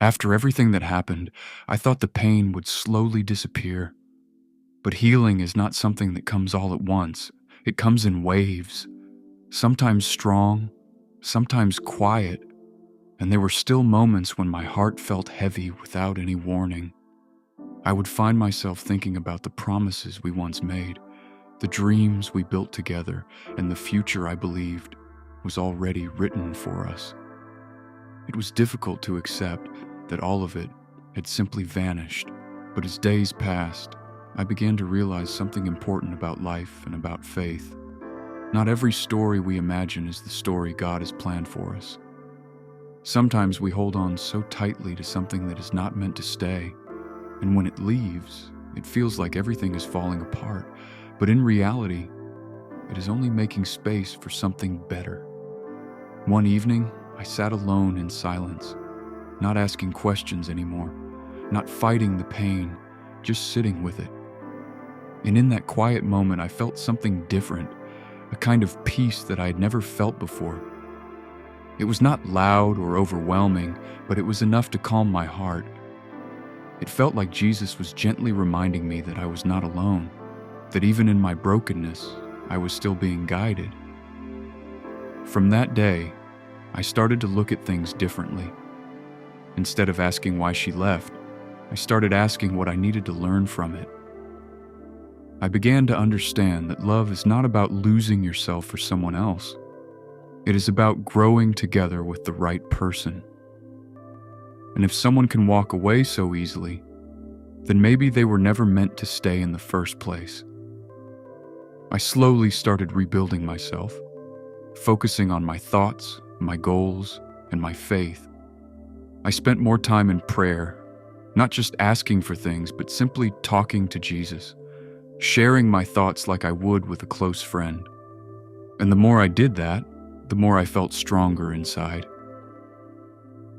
After everything that happened, I thought the pain would slowly disappear. But healing is not something that comes all at once. It comes in waves, sometimes strong, sometimes quiet, and there were still moments when my heart felt heavy without any warning. I would find myself thinking about the promises we once made, the dreams we built together, and the future I believed was already written for us. It was difficult to accept that all of it had simply vanished, but as days passed, I began to realize something important about life and about faith. Not every story we imagine is the story God has planned for us. Sometimes we hold on so tightly to something that is not meant to stay, and when it leaves, it feels like everything is falling apart. But in reality, it is only making space for something better. One evening, I sat alone in silence, not asking questions anymore, not fighting the pain, just sitting with it. And in that quiet moment, I felt something different, a kind of peace that I had never felt before. It was not loud or overwhelming, but it was enough to calm my heart. It felt like Jesus was gently reminding me that I was not alone, that even in my brokenness, I was still being guided. From that day, I started to look at things differently. Instead of asking why she left, I started asking what I needed to learn from it. I began to understand that love is not about losing yourself for someone else. It is about growing together with the right person. And if someone can walk away so easily, then maybe they were never meant to stay in the first place. I slowly started rebuilding myself, focusing on my thoughts, my goals, and my faith. I spent more time in prayer, not just asking for things, but simply talking to Jesus, sharing my thoughts like I would with a close friend. And the more I did that, the more I felt stronger inside.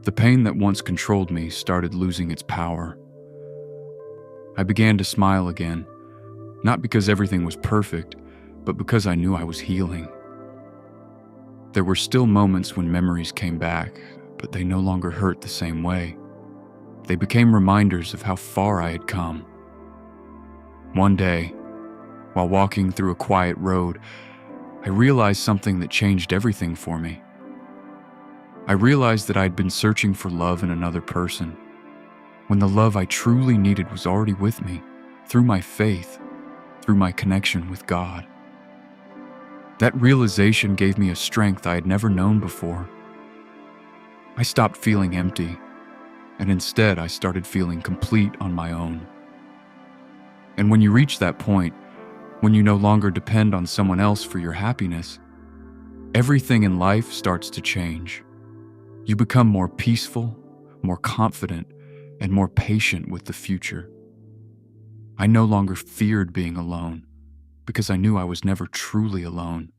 The pain that once controlled me started losing its power. I began to smile again, not because everything was perfect, but because I knew I was healing. There were still moments when memories came back, but they no longer hurt the same way. They became reminders of how far I had come. One day, while walking through a quiet road, I realized something that changed everything for me. I realized that I'd been searching for love in another person, when the love I truly needed was already with me, through my faith, through my connection with God. That realization gave me a strength I had never known before. I stopped feeling empty, and instead I started feeling complete on my own. And when you reach that point, when you no longer depend on someone else for your happiness, everything in life starts to change. You become more peaceful, more confident, and more patient with the future. I no longer feared being alone, because I knew I was never truly alone.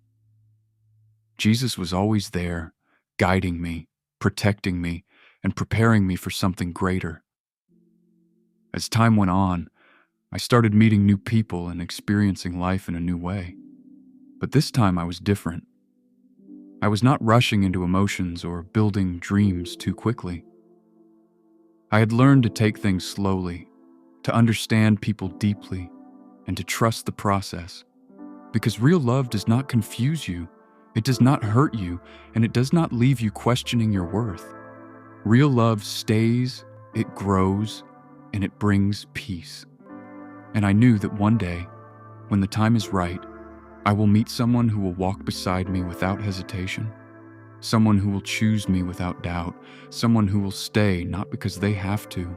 Jesus was always there, guiding me, protecting me, and preparing me for something greater. As time went on, I started meeting new people and experiencing life in a new way. But this time I was different. I was not rushing into emotions or building dreams too quickly. I had learned to take things slowly, to understand people deeply, and to trust the process. Because real love does not confuse you, it does not hurt you, and it does not leave you questioning your worth. Real love stays, it grows, and it brings peace. And I knew that one day, when the time is right, I will meet someone who will walk beside me without hesitation, someone who will choose me without doubt, someone who will stay not because they have to,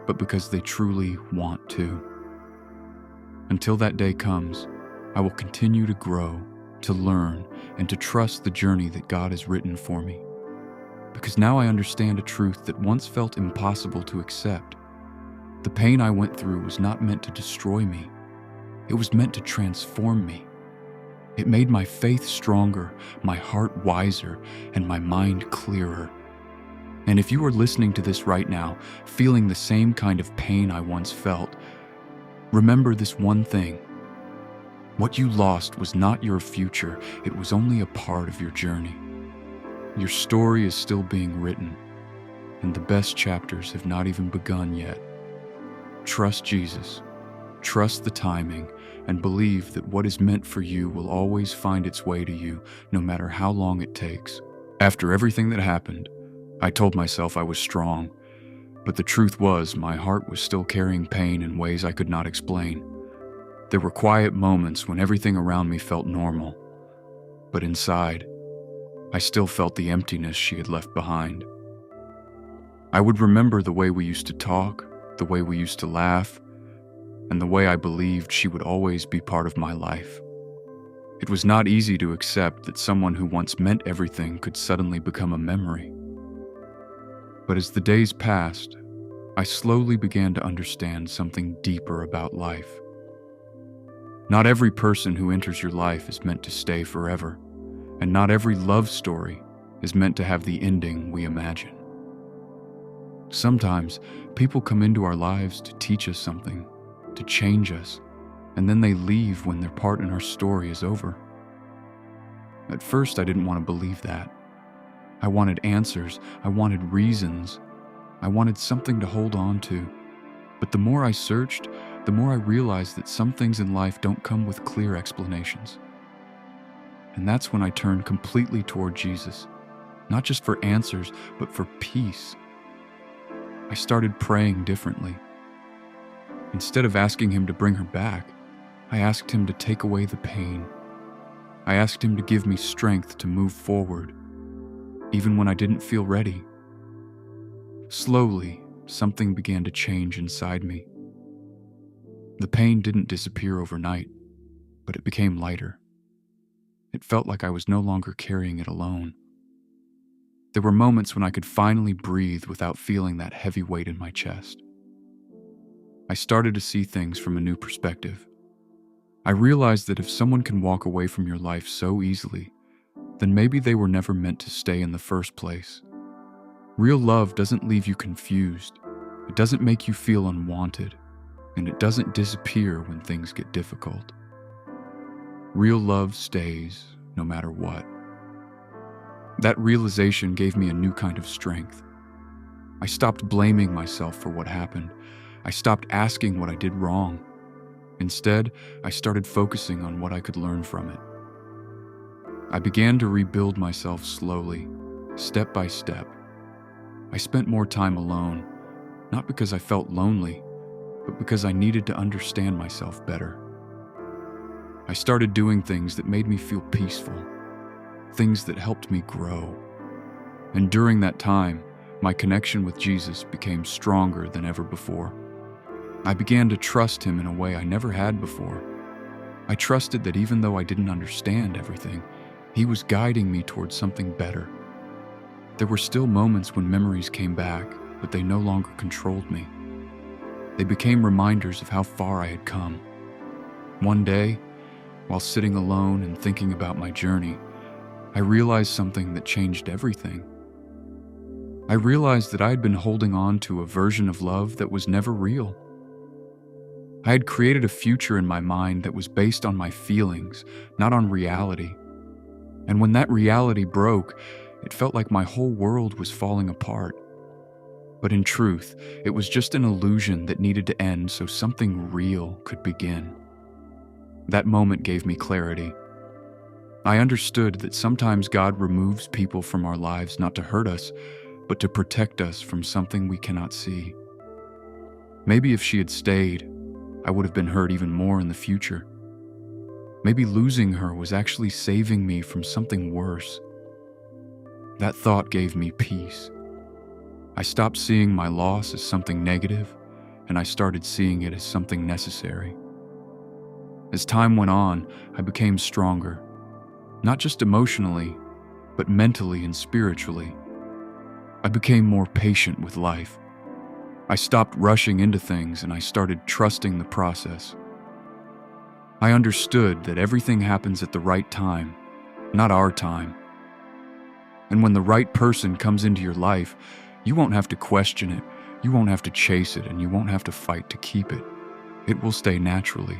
but because they truly want to. Until that day comes, I will continue to grow, to learn, and to trust the journey that God has written for me. Because now I understand a truth that once felt impossible to accept. The pain I went through was not meant to destroy me. It was meant to transform me. It made my faith stronger, my heart wiser, and my mind clearer. And if you are listening to this right now, feeling the same kind of pain I once felt, remember this one thing. What you lost was not your future, it was only a part of your journey. Your story is still being written. and the best chapters have not even begun yet. Trust Jesus, trust the timing, and believe that what is meant for you will always find its way to you, no matter how long it takes. After everything that happened, I told myself I was strong, but the truth was my heart was still carrying pain in ways I could not explain. There were quiet moments when everything around me felt normal, but inside, I still felt the emptiness she had left behind. I would remember the way we used to talk, the way we used to laugh, and the way I believed she would always be part of my life. It was not easy to accept that someone who once meant everything could suddenly become a memory. But as the days passed, I slowly began to understand something deeper about life. Not every person who enters your life is meant to stay forever, and not every love story is meant to have the ending we imagine. Sometimes people come into our lives to teach us something, to change us, and then they leave when their part in our story is over. At first, I didn't want to believe that. I wanted answers, I wanted reasons, I wanted something to hold on to. But the more I searched, the more I realized that some things in life don't come with clear explanations. And that's when I turned completely toward Jesus, not just for answers, but for peace. I started praying differently. Instead of asking him to bring her back, I asked him to take away the pain. I asked him to give me strength to move forward, even when I didn't feel ready. Slowly, something began to change inside me. The pain didn't disappear overnight, but it became lighter. It felt like I was no longer carrying it alone. There were moments when I could finally breathe without feeling that heavy weight in my chest. I started to see things from a new perspective. I realized that if someone can walk away from your life so easily, then maybe they were never meant to stay in the first place. Real love doesn't leave you confused. It doesn't make you feel unwanted, and it doesn't disappear when things get difficult. Real love stays no matter what. That realization gave me a new kind of strength. I stopped blaming myself for what happened. I stopped asking what I did wrong. Instead, I started focusing on what I could learn from it. I began to rebuild myself slowly, step by step. I spent more time alone, not because I felt lonely, but because I needed to understand myself better. I started doing things that made me feel peaceful, things that helped me grow. And during that time, my connection with Jesus became stronger than ever before. I began to trust him in a way I never had before. I trusted that even though I didn't understand everything, he was guiding me towards something better. There were still moments when memories came back, but they no longer controlled me. They became reminders of how far I had come. One day, while sitting alone and thinking about my journey, I realized something that changed everything. I realized that I had been holding on to a version of love that was never real. I had created a future in my mind that was based on my feelings, not on reality. And when that reality broke, it felt like my whole world was falling apart. But in truth, it was just an illusion that needed to end so something real could begin. That moment gave me clarity. I understood that sometimes God removes people from our lives not to hurt us, but to protect us from something we cannot see. Maybe if she had stayed, I would have been hurt even more in the future. Maybe losing her was actually saving me from something worse. That thought gave me peace. I stopped seeing my loss as something negative, and I started seeing it as something necessary. As time went on, I became stronger, not just emotionally, but mentally and spiritually. I became more patient with life. I stopped rushing into things and I started trusting the process. I understood that everything happens at the right time, not our time. And when the right person comes into your life, you won't have to question it, you won't have to chase it, and you won't have to fight to keep it. It will stay naturally.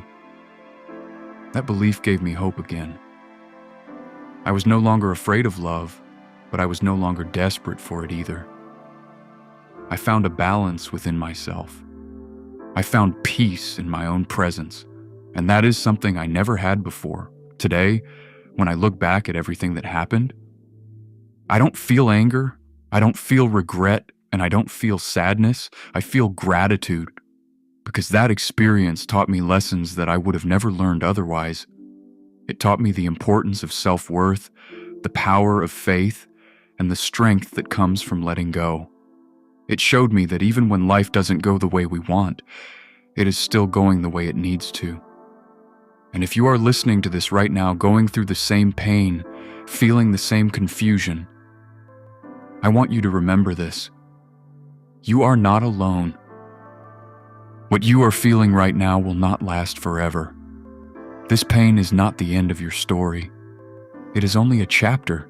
That belief gave me hope again. I was no longer afraid of love, but I was no longer desperate for it either. I found a balance within myself. I found peace in my own presence, and that is something I never had before. Today, when I look back at everything that happened, I don't feel anger, I don't feel regret, and I don't feel sadness. I feel gratitude, because that experience taught me lessons that I would have never learned otherwise. It taught me the importance of self-worth, the power of faith, and the strength that comes from letting go. It showed me that even when life doesn't go the way we want, it is still going the way it needs to. And if you are listening to this right now, going through the same pain, feeling the same confusion, I want you to remember this. You are not alone. What you are feeling right now will not last forever. This pain is not the end of your story. It is only a chapter.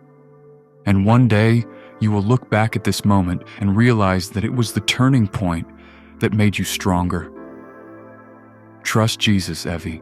And one day, you will look back at this moment and realize that it was the turning point that made you stronger. Trust Jesus, Evie.